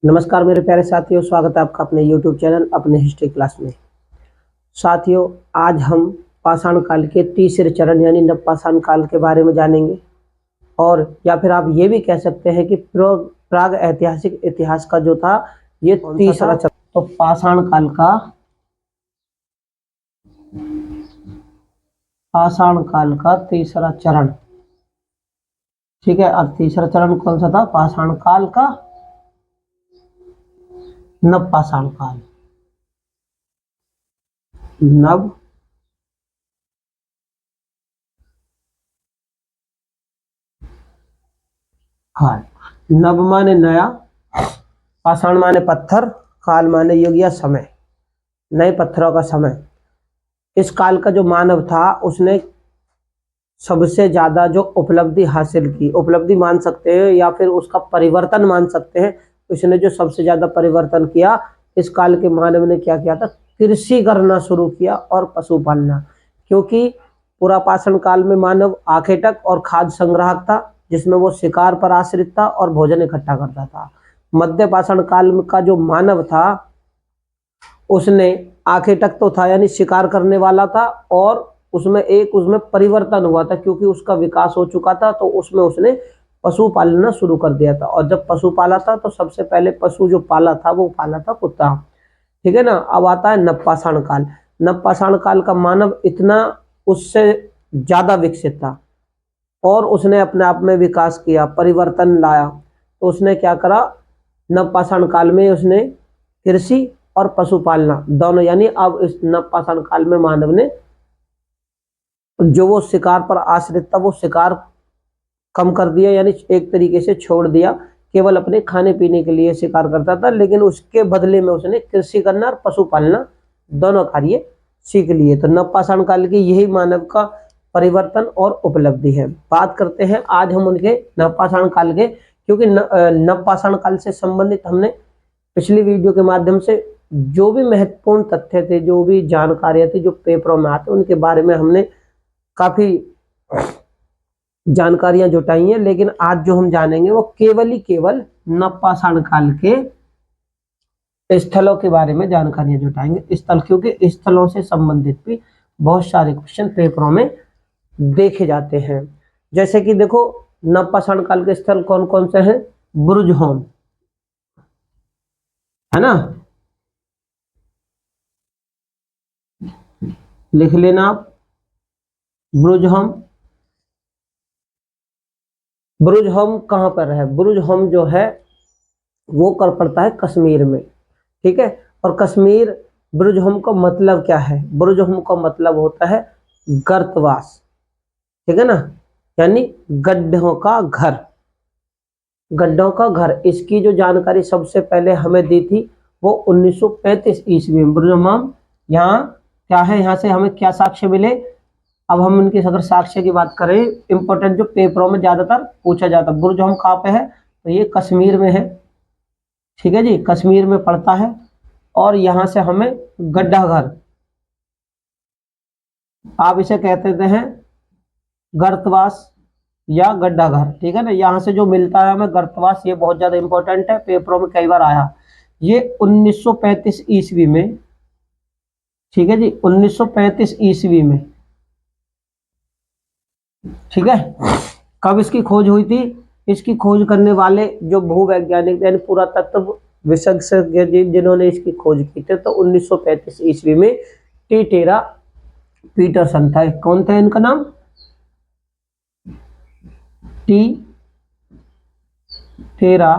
नमस्कार मेरे प्यारे साथियों, स्वागत है आपका अपने YouTube चैनल अपने हिस्ट्री क्लास में। साथियों, आज हम पाषाण काल के तीसरे चरण यानी नवपाषाण काल के बारे में जानेंगे, और या फिर आप ये भी कह सकते हैं कि प्राग ऐतिहासिक इतिहास का जो था ये तीसरा चरण। तो पाषाण काल का तीसरा चरण, ठीक है। और तीसरा चरण कौन सा था? पाषाण काल का नवपाषाण काल। नव काल, नव माने नया, पाषाण माने पत्थर, काल माने युग या समय, नए पत्थरों का समय। इस काल का जो मानव था उसने सबसे ज्यादा जो उपलब्धि हासिल की, उपलब्धि मान सकते हैं या फिर उसका परिवर्तन मान सकते हैं, उसने जो सबसे ज्यादा परिवर्तन किया इस काल के मानव ने क्या किया था? कृषि करना शुरू किया और पशुपालना। क्योंकि पूरा पाषाण काल में मानव आखेटक और खाद्य संग्राहक था, जिसमें वो शिकार पर आश्रित था और भोजन इकट्ठा करता था। मध्य पाषाण काल का जो मानव था उसने आखेटक तो था यानी शिकार करने वाला था, और उसमें परिवर्तन हुआ था क्योंकि उसका विकास हो चुका था, तो उसमें उसने पशु पालना शुरू कर दिया था। और जब पशु पाला था तो सबसे पहले पशु जो पाला था वो पाला था कुत्ता, ठीक है ना। अब आता है नवपाषाण काल। नवपाषाण काल का मानव इतना उससे ज्यादा विकसित था और उसने अपने आप में विकास किया, परिवर्तन लाया। तो उसने क्या करा? नवपाषाण काल में उसने कृषि और पशुपालना दोनों, यानी अब इस नवपाषाण काल में मानव ने जो वो शिकार पर आश्रित था वो शिकार कम कर दिया, यानी एक तरीके से छोड़ दिया। केवल अपने खाने पीने के लिए शिकार करता था, लेकिन उसके बदले में उसने कृषि करना और पशुपालना दोनों कार्य सीख लिए। तो नवपाषाण काल की यही मानव का परिवर्तन और उपलब्धि है। बात करते हैं आज हम उनके नवपाषाण काल के, क्योंकि नवपाषाण काल से संबंधित हमने पिछली वीडियो के माध्यम से जो भी महत्वपूर्ण तथ्य थे, जो भी जानकारियां थी जो पेपरों में आते, उनके बारे में हमने काफी जानकारियां जुटाई हैं। लेकिन आज जो हम जानेंगे वो केवल नवपाषाण काल के स्थलों के बारे में जानकारियां जुटाएंगे। स्थल, क्योंकि स्थलों से संबंधित भी बहुत सारे क्वेश्चन पेपरों में देखे जाते हैं। जैसे कि देखो, नवपाषाण काल के स्थल कौन कौन से हैं? बुरुजहोम, है ना, लिख लेना आप। बुरुजहोम, बुरुजहोम कहां पर है? बुरुजहोम जो है वो कर पड़ता है कश्मीर में, ठीक है। और कश्मीर, बुरुजहोम का मतलब क्या है? बुरुजहोम का मतलब होता है गर्तवास, ठीक है ना, यानी गड्ढों का घर, गड्ढों का घर। इसकी जो जानकारी सबसे पहले हमें दी थी वो 1935 ईस्वी में। बुरुजहोम यहाँ क्या है, यहाँ से हमें क्या साक्ष्य मिले? अब हम इनकी अगर साक्ष्य की बात करें, इंपॉर्टेंट जो पेपरों में ज्यादातर पूछा जाता है, बुरुजहोम कहाँ पे है? तो ये कश्मीर में है, ठीक है जी, कश्मीर में पड़ता है। और यहां से हमें गड्ढा घर, आप इसे कहते हैं गर्तवास या गड्ढा घर, ठीक है ना। यहां से जो मिलता है हमें गर्तवास, ये बहुत ज्यादा इंपॉर्टेंट है, पेपरों में कई बार आया। ये 1935 ईस्वी में, ठीक है जी, 1935 ईस्वी में, ठीक है। कब इसकी खोज हुई थी? इसकी खोज करने वाले जो भूवैज्ञानिक यानी पुरातत्व विशेषज्ञ जिन्होंने इसकी खोज की थी, तो 1935 ईस्वी में टी टेरा पीटरसन था। कौन था इनका नाम? टी टेरा,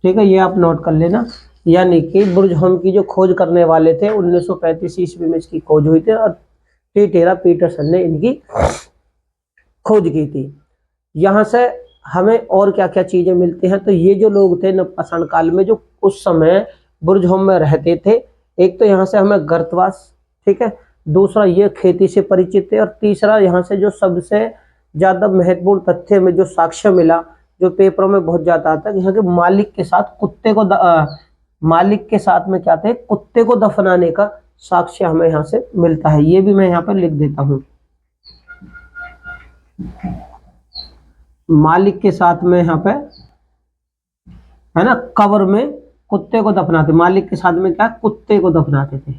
ठीक है, ये आप नोट कर लेना। यानी कि बुरुजहोम की जो खोज करने वाले थे 1935 ईस्वी में इसकी खोज हुई थी, और टी टेरा पीटरसन ने इनकी खोज की थी। यहाँ से हमें और क्या क्या चीजें मिलती हैं? तो ये जो लोग थे नवपाषाण काल में जो उस समय बुरुजहोम में रहते थे, एक तो यहाँ से हमें गर्तवास, ठीक है, दूसरा ये खेती से परिचित थे, और तीसरा यहाँ से जो सबसे ज्यादा महत्वपूर्ण तथ्य में जो साक्ष्य मिला, जो पेपरों में बहुत ज्यादा आता है, यहाँ के मालिक के साथ कुत्ते को मालिक के साथ में क्या थे? कुत्ते को दफनाने का साक्ष्य हमें यहाँ से मिलता है। ये भी मैं यहाँ पर लिख देता हूँ। मालिक के साथ में यहाँ पे है ना, कब्र में कुत्ते को दफनाते। मालिक के साथ में क्या, कुत्ते को दफनाते थे,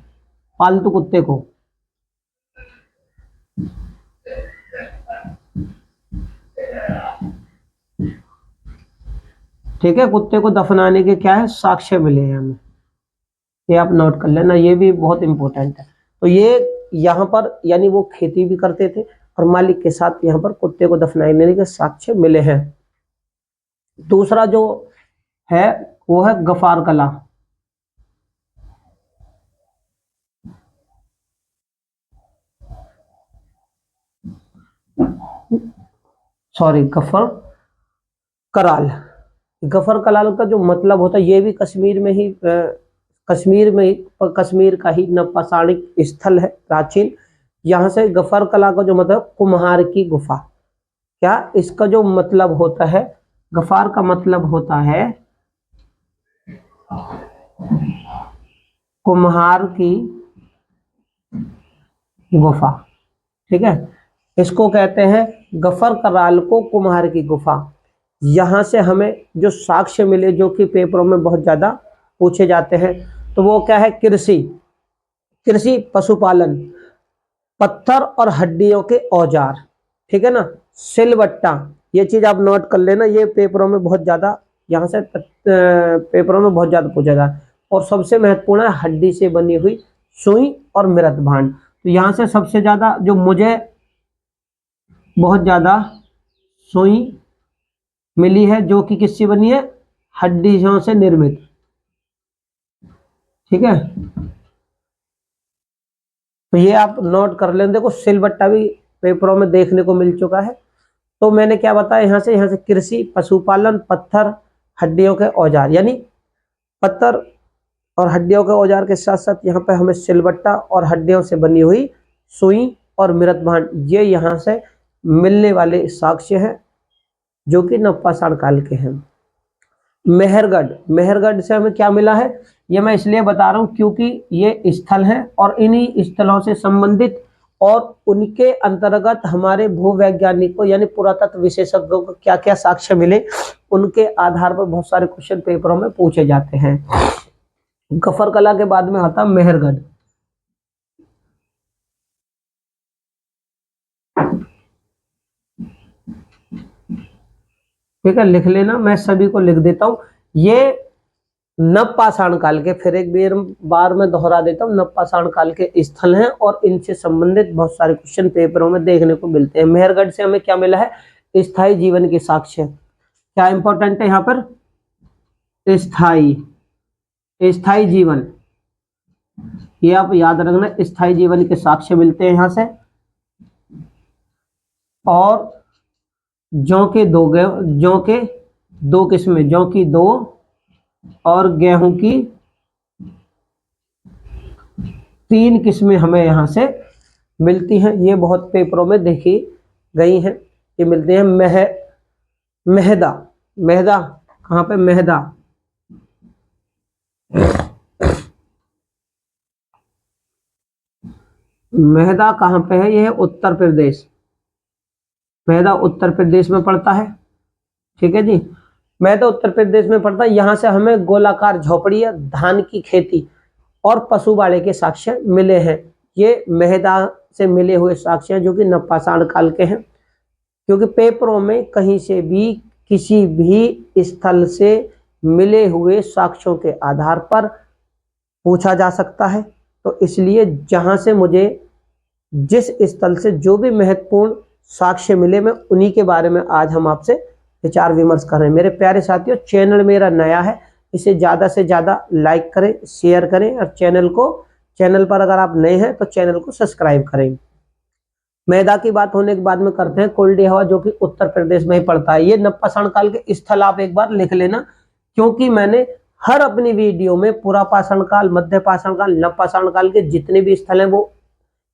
पालतू कुत्ते को। ठीक है, कुत्ते को दफनाने के क्या है, साक्ष्य मिले हैं हमें। ये आप नोट कर लेना, ये भी बहुत इंपॉर्टेंट है। तो ये यहाँ पर यानी वो खेती भी करते थे और मालिक के साथ यहाँ पर कुत्ते को दफनाने के साक्ष्य मिले हैं। दूसरा जो है वो है गफार कला। सॉरी, गफर कराल। गफर कलाल का जो मतलब होता है, ये भी कश्मीर में ही कश्मीर का ही नवपाषाणिक स्थल है प्राचीन। यहाँ से गफर कला का जो मतलब कुम्हार की गुफा। क्या इसका जो मतलब होता है, गफार का मतलब होता है कुम्हार की गुफा। ठीक है, इसको कहते हैं गफर कराल को कुम्हार की गुफा। यहाँ से हमें जो साक्ष्य मिले, जो कि पेपरों में बहुत ज्यादा पूछे जाते हैं, तो वो क्या है, कृषि, पशुपालन, पत्थर और हड्डियों के औजार। ठीक है ना, सिलवट्टा, ये चीज आप नोट कर लेना, ये पेपरों में बहुत ज्यादा, यहाँ से पेपरों में बहुत ज्यादा पूछा जाता है। और सबसे महत्वपूर्ण है हड्डी से बनी हुई सुई और मृत भांड। तो यहाँ से सबसे ज्यादा जो मुझे बहुत ज्यादा सुई मिली है, जो कि किससे बनी है, हड्डियों से निर्मित। ठीक है, तो ये आप नोट कर लें। देखो सिलबट्टा भी पेपरों में देखने को मिल चुका है। तो मैंने क्या बताया, यहाँ से कृषि, पशुपालन, पत्थर, हड्डियों के औजार, यानी पत्थर और हड्डियों के औजार के साथ साथ यहाँ पे हमें सिलबट्टा और हड्डियों से बनी हुई सुई और मृत भांड, ये यहाँ से मिलने वाले साक्ष्य हैं, जो कि नवपाषाण काल के हैं। मेहरगढ़ से हमें क्या मिला है, ये मैं इसलिए बता रहा हूँ क्योंकि ये स्थल है और इन्हीं स्थलों से संबंधित और उनके अंतर्गत हमारे भूवैज्ञानिकों यानी पुरातत्व विशेषज्ञों को क्या क्या साक्ष्य मिले, उनके आधार पर बहुत सारे क्वेश्चन पेपरों में पूछे जाते हैं। गफर कला के बाद में आता मेहरगढ़। ठीक है, लिख लेना, मैं सभी को लिख देता हूं। ये नवपाषाण काल के, फिर एक बार मैं दोहरा देता हूँ, नवपाषाण काल के स्थल हैं और इनसे संबंधित बहुत सारे क्वेश्चन पेपरों में देखने को मिलते हैं। मेहरगढ़ से हमें क्या मिला है, स्थायी जीवन के साक्ष्य। क्या इंपॉर्टेंट है यहाँ पर, स्थायी जीवन, ये आप याद रखना, स्थायी जीवन के साक्ष्य मिलते हैं यहाँ से। और जौ के दो किस्में, जौ की 2 और गेहूं की 3 किस्में हमें यहाँ से मिलती हैं। ये बहुत पेपरों में देखी गई हैं, ये मिलते हैं। मेहदा कहाँ पे, मेहदा कहाँ पे है, ये है उत्तर प्रदेश। मेहदा उत्तर प्रदेश में पड़ता है। ठीक है जी, मेहदा उत्तर प्रदेश में पड़ता है। यहाँ से हमें गोलाकार झोपड़ी या धान की खेती और पशुबाड़े के साक्ष्य मिले हैं। ये मेहदा से मिले हुए साक्ष्य हैं, जो कि नवपाषाण काल के हैं, क्योंकि पेपरों में कहीं से भी किसी भी स्थल से मिले हुए साक्ष्यों के आधार पर पूछा जा सकता है। तो इसलिए जहां से मुझे जिस स्थल से जो भी महत्वपूर्ण साक्ष्य मिले, मैं उन्हीं के बारे में आज हम आपसे विचार विमर्श कर रहे हैं। मेरे प्यारे साथियों, चैनल मेरा नया है, इसे ज़्यादा से ज़्यादा लाइक करें, शेयर करें और चैनल पर अगर आप नए हैं तो चैनल को सब्सक्राइब करें। मेहदा की बात होने के बाद में करते हैं कोल्डी हवा, जो कि उत्तर प्रदेश में ही पड़ता है। ये नवपाषाण काल के स्थल आप एक बार लिख लेना, क्योंकि मैंने हर अपनी वीडियो में पुरापाषाण काल, मध्य पाषाण काल, नवपाषाण काल के जितने भी स्थल हैं वो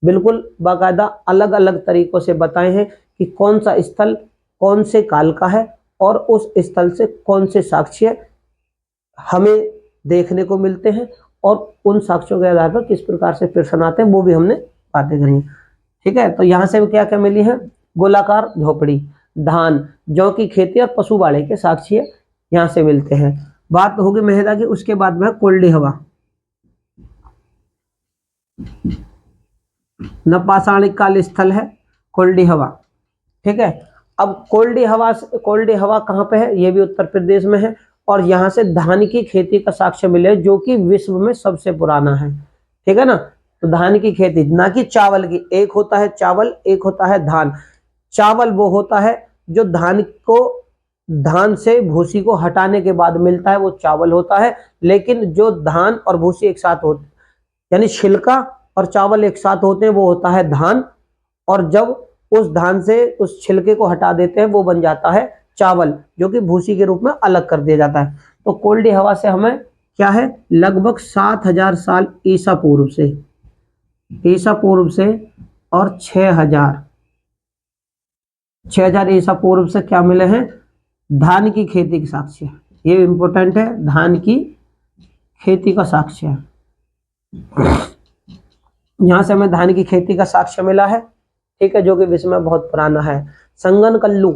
बिल्कुल बाकायदा अलग अलग तरीकों से बताए हैं कि कौन सा स्थल कौन से काल का है और उस स्थल से कौन से साक्ष्य हमें देखने को मिलते हैं और उन साक्ष्यों के आधार पर किस प्रकार से प्रश्न आते हैं, वो भी हमने बातें करी। ठीक है, तो यहाँ से क्या क्या मिली है, गोलाकार झोपड़ी, धान, जौ की खेती और पशु बाड़े के साक्ष्य यहाँ से मिलते हैं। बात होगी मृदा की, उसके बाद में कोल्डी हवा। नवपाषाणिक काल स्थल है कोल्डी हवा, ठीक है। अब कोल्डी हवा कहाँ पे है, ये भी उत्तर प्रदेश में है, और यहाँ से धान की खेती का साक्ष्य मिले जो कि विश्व में सबसे पुराना है, ठीक है ना। तो धान की खेती, ना कि चावल की, एक होता है चावल, एक होता है धान। चावल वो होता है जो धान से भूसी को हटाने के बाद मिलता है, वो चावल होता है। लेकिन जो धान और भूसी एक साथ होते, यानी छिलका और चावल एक साथ होते हैं, वो होता है धान। और जब उस धान से उस छिलके को हटा देते हैं, वो बन जाता है चावल, जो कि भूसी के रूप में अलग कर दिया जाता है। तो कोल्डी हवा से हमें क्या है, लगभग 7000 साल ईसा पूर्व से और 6000 ईसा पूर्व से क्या मिले हैं, धान की खेती के साक्ष्य। ये इंपॉर्टेंट है, धान की खेती का साक्ष्य है। यहां से हमें धान की खेती का साक्ष्य मिला है, ठीक है, जो कि विश्व में बहुत पुराना है। संगन कल्लू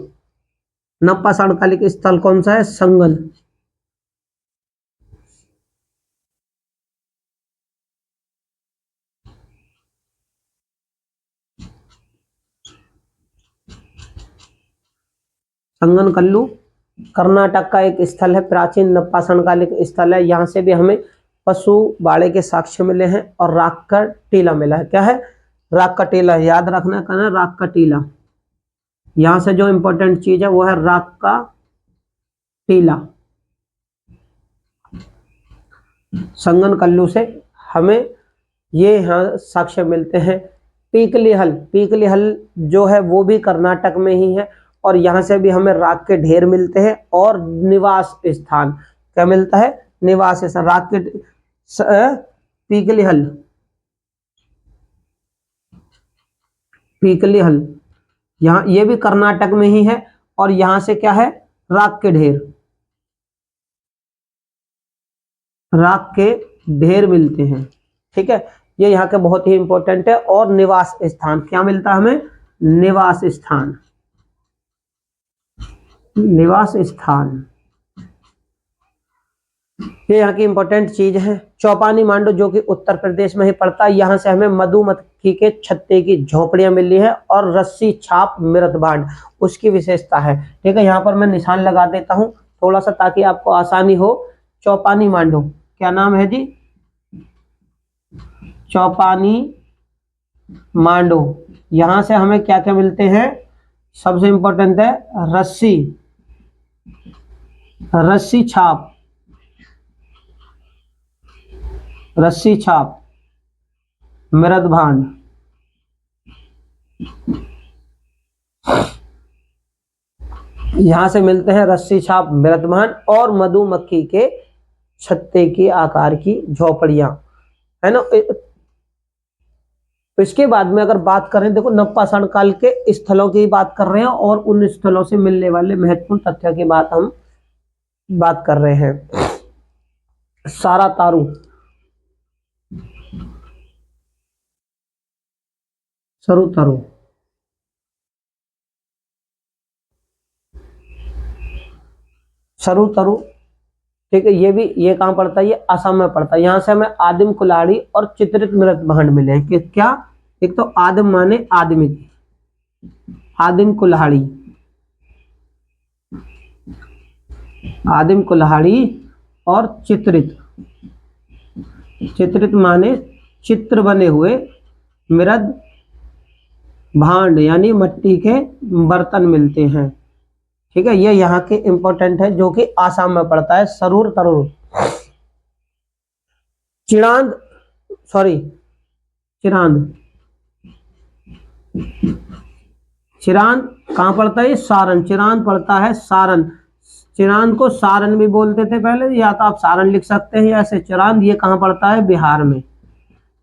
नवपाषाणकालिक स्थल कौन सा है, संगन। संगन कल्लू कर्नाटक का एक स्थल है, प्राचीन नवपाषाणकालिक स्थल है। यहाँ से भी हमें पशु बाड़े के साक्ष्य मिले हैं और राख का टीला मिला है। क्या है, राख का टीला, याद रखना कहना, राख का टीला। यहां से जो इंपॉर्टेंट चीज है वो है राख का टीला। संगन कल्लू से हमें ये यहाँ साक्ष्य मिलते हैं। पीकली हल जो है वो भी कर्नाटक में ही है, और यहाँ से भी हमें राख के ढेर मिलते हैं और निवास स्थान। क्या मिलता है, निवास स्थान। राख के पीकली हल यहाँ, ये भी कर्नाटक में ही है, और यहाँ से क्या है, राख के ढेर मिलते हैं, ठीक है। ये यहाँ के बहुत ही इंपॉर्टेंट है। और निवास स्थान क्या मिलता है हमें, निवास स्थान, ये यहाँ की इंपॉर्टेंट चीज है। चौपानी मांडो जो कि उत्तर प्रदेश में ही पड़ता है, यहाँ से हमें मधुमक्खी के छत्ते की झोपड़ियां मिली है, और रस्सी छाप मृतभांड उसकी विशेषता है, ठीक है। यहाँ पर मैं निशान लगा देता हूँ थोड़ा सा, ताकि आपको आसानी हो। चौपानी मांडो क्या नाम है जी, चौपानी मांडो। यहां से हमें क्या क्या मिलते हैं, सबसे इंपॉर्टेंट है रस्सी छाप मृतभांड। यहां से मिलते हैं रस्सी छाप मृतभांड और मधुमक्खी के छत्ते के आकार की झोपड़ियां, है ना। इसके बाद में अगर बात करें, देखो नवपाषाण काल के स्थलों की बात कर रहे हैं, और उन स्थलों से मिलने वाले महत्वपूर्ण तथ्यों की हम बात कर रहे हैं। सारा तारू, सरू तारू, ठीक है। ये कहां पड़ता है, ये असम में पड़ता है। यहां से हमें आदिम कुल्हाड़ी और चित्रित मृतभांड मिले हैं। कि क्या, एक तो आदिम माने आदमी, आदिम कुल्हाड़ी और चित्रित माने चित्र बने हुए, मृद भांड यानी मिट्टी के बर्तन मिलते हैं, ठीक है। ये यहाँ के इंपॉर्टेंट है, जो कि आसाम में पड़ता है। सरूर तरूर, चिरांद कहाँ पड़ता है, सारण। चिरांद पड़ता है सारण। चिरांद को सारण भी बोलते थे पहले, या तो आप सारण लिख सकते हैं, या ऐसे चिरांद। ये कहाँ पड़ता है, बिहार में।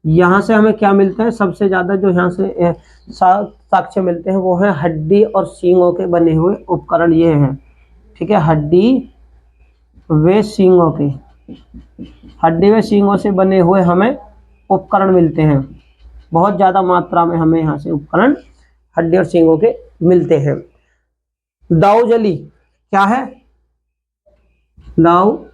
यहाँ से हमें क्या मिलते हैं, सबसे ज्यादा जो यहाँ से साक्ष्य मिलते हैं वो है हड्डी और सींगों के बने हुए उपकरण। ये हैं, ठीक है, हड्डी व सींगों से बने हुए हमें उपकरण मिलते हैं। बहुत ज्यादा मात्रा में हमें यहाँ से उपकरण हड्डी और सींगों के मिलते हैं। दाऊजली क्या है? दाऊजली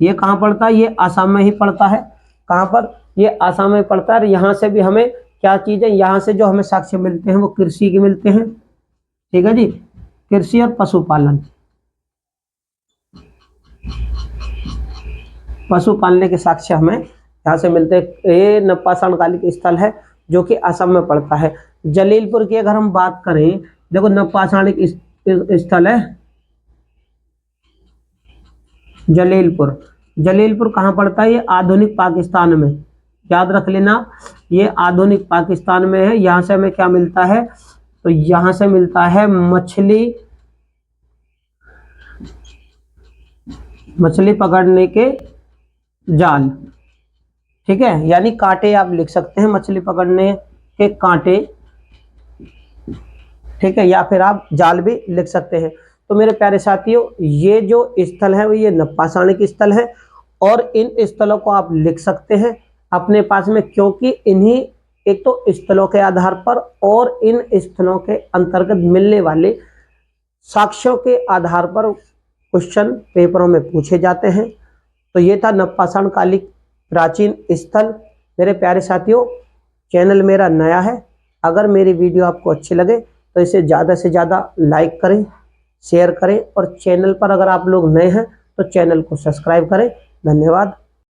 ये कहाँ पड़ता है? ये आसाम में ही पड़ता है। कहाँ पर? ये आसाम में पड़ता है। यहाँ से भी हमें क्या चीज़ है, यहाँ से जो हमें साक्ष्य मिलते हैं वो कृषि के मिलते हैं, ठीक है जी, कृषि और पशुपालन, पशुपालने के साक्ष्य हमें यहाँ से मिलते हैं। ये नवपाषाण कालिक स्थल है जो कि असम में पड़ता है। जलीलपुर की अगर हम बात करें, देखो नवपाषाणिक स्थल है जलीलपुर। जलीलपुर कहाँ पड़ता है? ये आधुनिक पाकिस्तान में, याद रख लेना, ये आधुनिक पाकिस्तान में है। यहाँ से हमें क्या मिलता है? तो यहाँ से मिलता है मछली पकड़ने के जाल, ठीक है, यानी कांटे आप लिख सकते हैं, मछली पकड़ने के कांटे, ठीक है, या फिर आप जाल भी लिख सकते हैं। तो मेरे प्यारे साथियों, ये जो स्थल है वो ये नवपाषाणिक स्थल है और इन स्थलों को आप लिख सकते हैं अपने पास में, क्योंकि इन्हीं एक तो स्थलों के आधार पर और इन स्थलों के अंतर्गत मिलने वाले साक्ष्यों के आधार पर क्वेश्चन पेपरों में पूछे जाते हैं। तो ये था नवपाषाण कालिक प्राचीन स्थल। मेरे प्यारे साथियों, चैनल मेरा नया है, अगर मेरी वीडियो आपको अच्छी लगे तो इसे ज़्यादा से ज़्यादा लाइक करें, शेयर करें और चैनल पर अगर आप लोग नए हैं तो चैनल को सब्सक्राइब करें। धन्यवाद।